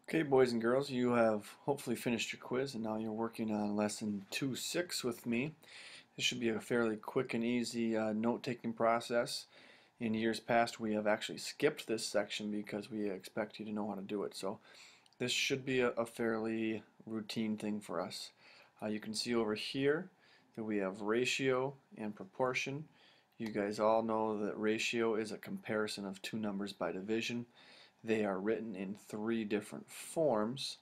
Okay, boys and girls, you have hopefully finished your quiz and now you're working on lesson 2.6 with me. This should be a fairly quick and easy note-taking process. In years past, we have actually skipped this section because we expect you to know how to do it. So this should be a fairly routine thing for us. You can see over here that we have ratio and proportion. You guys all know that ratio is a comparison of two numbers by division. They are written in three different forms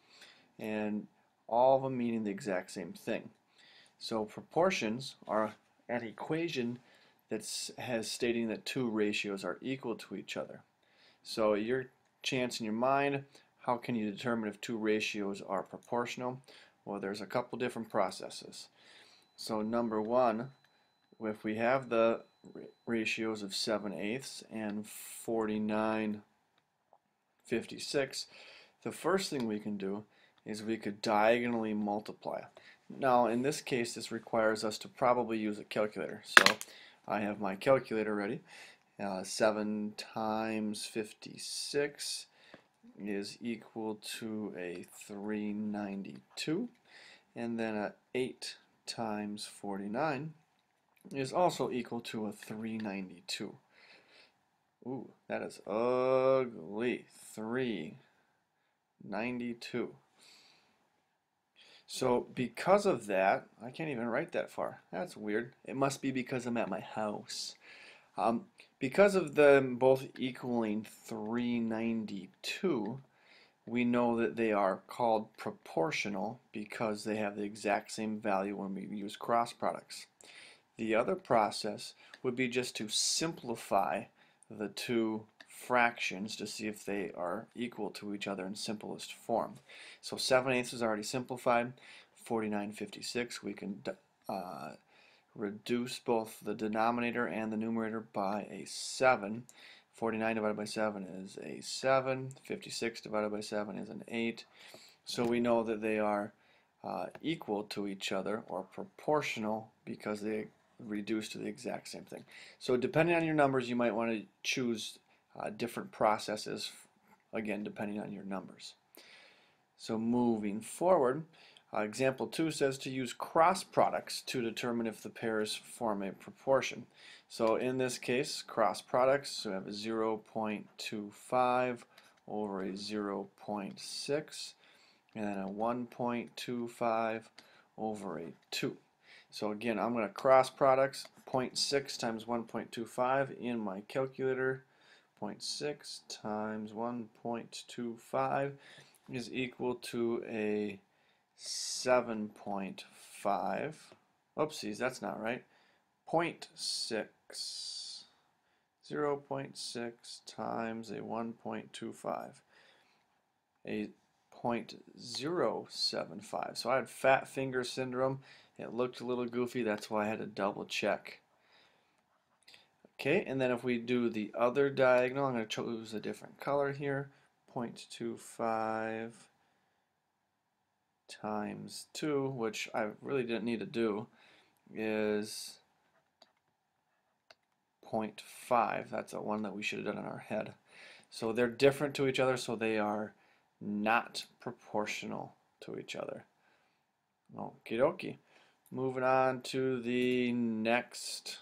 and all of them meaning the exact same thing. So proportions are an equation that has stating that two ratios are equal to each other. So your chance in your mind, how can you determine if two ratios are proportional? Well, there's a couple different processes. So number one, if we have the ratios of 7/8 and 49/56, the first thing we can do is we could diagonally multiply. Now in this case this requires us to probably use a calculator. So I have my calculator ready. 7 times 56 is equal to a 392, and then 8 times 49 is also equal to a 392. Ooh, that is ugly. 392. So because of that, I can't even write that far. That's weird. It must be because I'm at my house. Because of them both equaling 392, we know that they are called proportional because they have the exact same value when we use cross products. The other process would be just to simplify the two fractions to see if they are equal to each other in simplest form. So 7/8 is already simplified. 49/56, we can reduce both the denominator and the numerator by a 7. 49 divided by 7 is a 7. 56 divided by 7 is an 8. So we know that they are equal to each other or proportional because they reduce to the exact same thing. So depending on your numbers, you might want to choose different processes, again depending on your numbers. So moving forward, example 2 says to use cross products to determine if the pairs form a proportion. So in this case, cross products, so we have a 0.25 over a 0.6 and then a 1.25 over a 2. So again, I'm going to cross products. 0.6 times 1.25 in my calculator. 0.6 times 1.25 is equal to a 7.5. Oopsies, that's not right. 0.6. 0.6 times a 1.25. A 0.075. So I had fat finger syndrome. It looked a little goofy, that's why I had to double check. Okay, and then if we do the other diagonal, I'm going to choose a different color here. 0.25 times 2, which I really didn't need to do, is 0.5. That's a one that we should have done in our head. So they're different to each other, so they are not proportional to each other. Okie dokie. Moving on to the next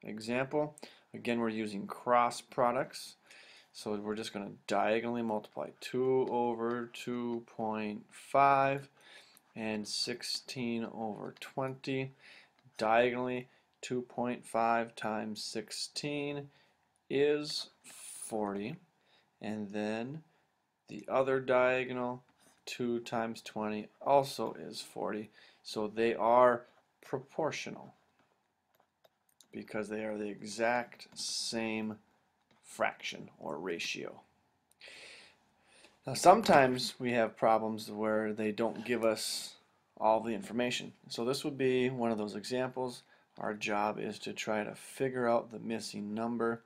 example. Again, we're using cross products. So we're just going to diagonally multiply 2 over 2.5 and 16 over 20. Diagonally, 2.5 times 16 is 40. And then the other diagonal, 2 times 20 also is 40. So they are proportional because they are the exact same fraction or ratio. Now sometimes we have problems where they don't give us all the information. So this would be one of those examples. Our job is to try to figure out the missing number.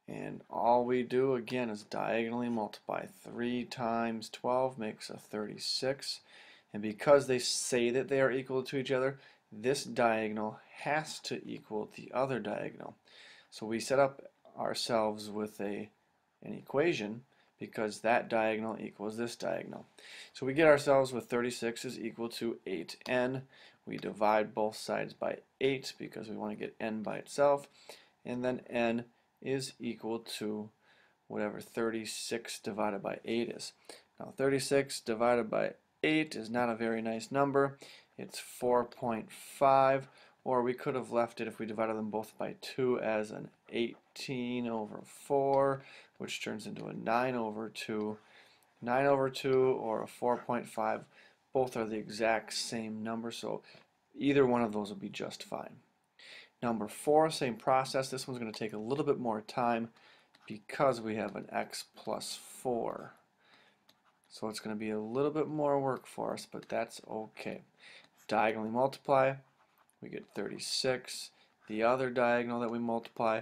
And all we do again is diagonally multiply. 3 times 12 makes a 36. And because they say that they are equal to each other, this diagonal has to equal the other diagonal. So we set up ourselves with an equation because that diagonal equals this diagonal. So we get ourselves with 36 is equal to 8n. We divide both sides by 8 because we want to get n by itself, and then n is equal to whatever 36 divided by 8 is. Now 36 divided by 8 is not a very nice number. It's 4.5, or we could have left it if we divided them both by 2 as an 18 over 4, which turns into a 9 over 2. 9 over 2 or a 4.5, both are the exact same number, so either one of those will be just fine. Number 4, same process. This one's going to take a little bit more time because we have an x plus 4. So it's going to be a little bit more work for us, but that's okay. Diagonally multiply, we get 36. The other diagonal that we multiply,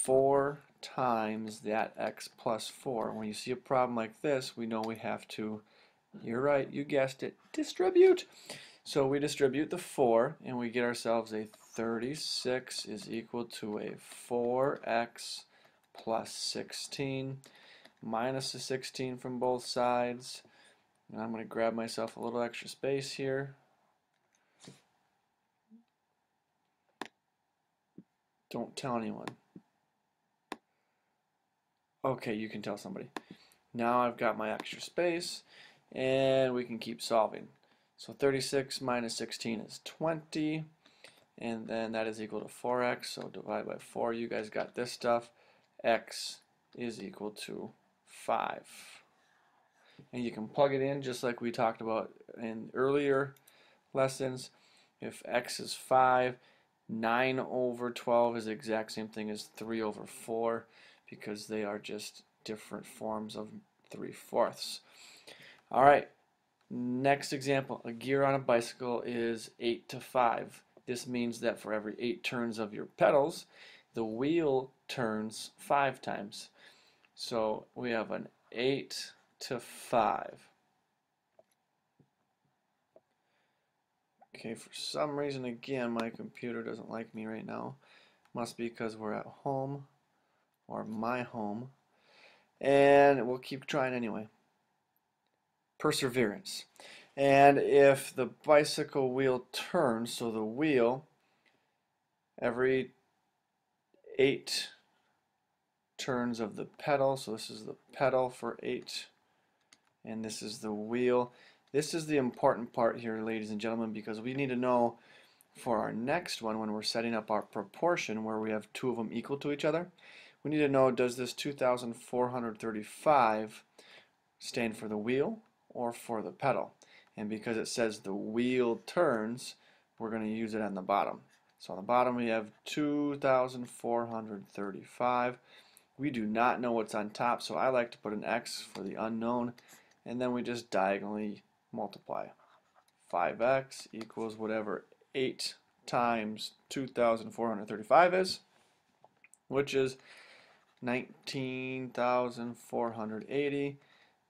4 times that x plus 4. When you see a problem like this, we know we have to, you're right, you guessed it, distribute. So we distribute the 4, and we get ourselves a 36 is equal to a 4x plus 16 minus the 16 from both sides. And I'm going to grab myself a little extra space here. Don't tell anyone. Okay, you can tell somebody. Now I've got my extra space, and we can keep solving. So 36 minus 16 is 20, and then that is equal to 4x, so divide by 4. You guys got this stuff. X is equal to 5. And you can plug it in just like we talked about in earlier lessons. If x is 5, 9 over 12 is the exact same thing as 3 over 4 because they are just different forms of 3/4. Alright, next example. A gear on a bicycle is 8 to 5. This means that for every 8 turns of your pedals, the wheel turns 5 times. So we have an 8 to 5. Okay, for some reason, again, my computer doesn't like me right now. Must be because we're at home, or my home. And we'll keep trying anyway. Perseverance. And if the bicycle wheel turns, so the wheel, every 8 turns of the pedal, so this is the pedal for 8, and this is the wheel. This is the important part here, ladies and gentlemen, because we need to know for our next one, when we're setting up our proportion where we have 2 of them equal to each other, we need to know, does this 2,435 stand for the wheel or for the pedal? And because it says the wheel turns, we're going to use it on the bottom. So on the bottom we have 2,435. We do not know what's on top, so I like to put an X for the unknown, and then we just diagonally multiply. 5x equals whatever 8 times 2,435 is, which is 19,480.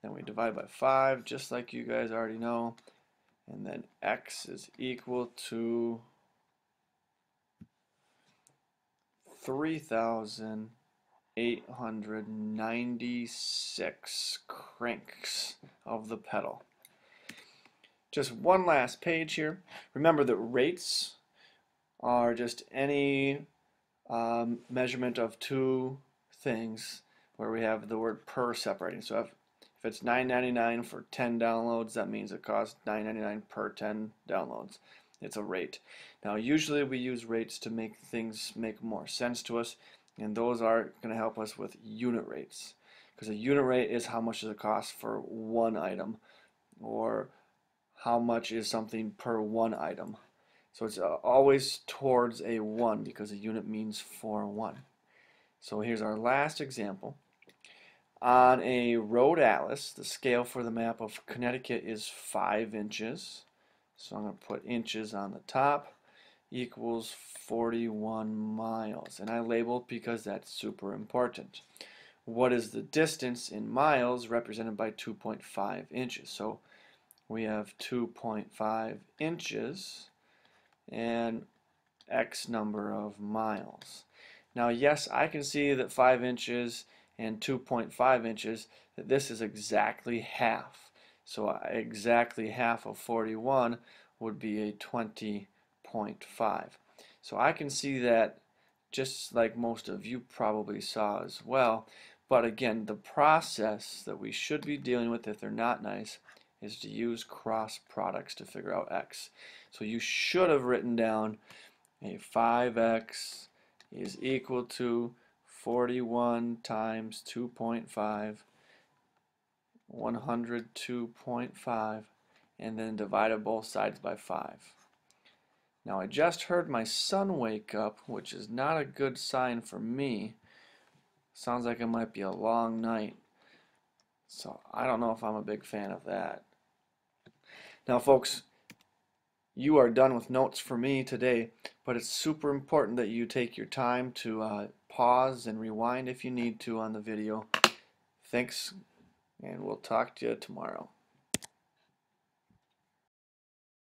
Then we divide by 5, just like you guys already know, and then x is equal to 3,896 cranks of the pedal. Just one last page here. Remember that rates are just any measurement of 2 things where we have the word per separating. So if it's $9.99 for 10 downloads, that means it costs $9.99 per 10 downloads. It's a rate. Now usually we use rates to make things make more sense to us, and those are going to help us with unit rates. Because a unit rate is how much does it cost for one item, or how much is something per one item. So it's always towards a 1 because a unit means for 1. So here's our last example. On a road atlas, the scale for the map of Connecticut is 5 inches. So I'm going to put inches on the top, equals 41 miles. And I labeled because that's super important. What is the distance in miles represented by 2.5 inches? So we have 2.5 inches and X number of miles. Now yes, I can see that 5 inches and 2.5 inches, that this is exactly half. So exactly half of 41 would be a 20.5. So I can see that just like most of you probably saw as well. But again, the process that we should be dealing with if they're not nice is to use cross products to figure out x. So you should have written down a 5x is equal to 41 times 2.5, 102.5, and then divided both sides by 5. Now I just heard my son wake up, which is not a good sign for me. Sounds like it might be a long night. So I don't know if I'm a big fan of that. Now folks, you are done with notes for me today, but it's super important that you take your time to pause and rewind if you need to on the video. Thanks, and we'll talk to you tomorrow.